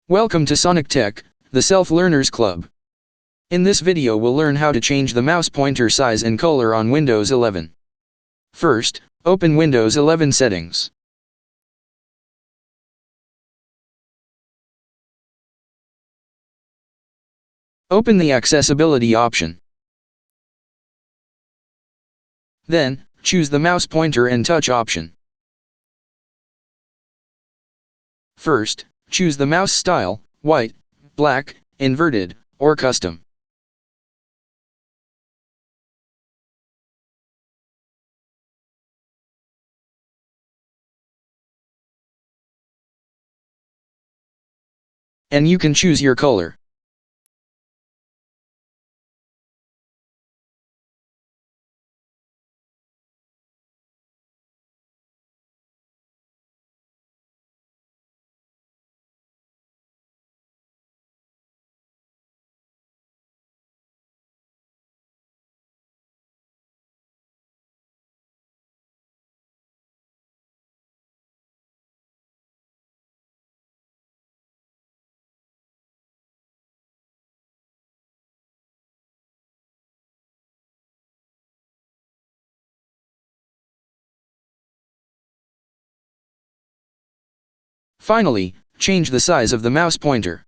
Welcome to Sonic Tech, the Self-Learners Club. In this video we'll learn how to change the mouse pointer size and color on Windows 11. First, open Windows 11 settings. Open the accessibility option. Then, choose the mouse pointer and touch option. First, choose the mouse style, white, black, inverted, or custom. And you can choose your color. Finally, change the size of the mouse pointer.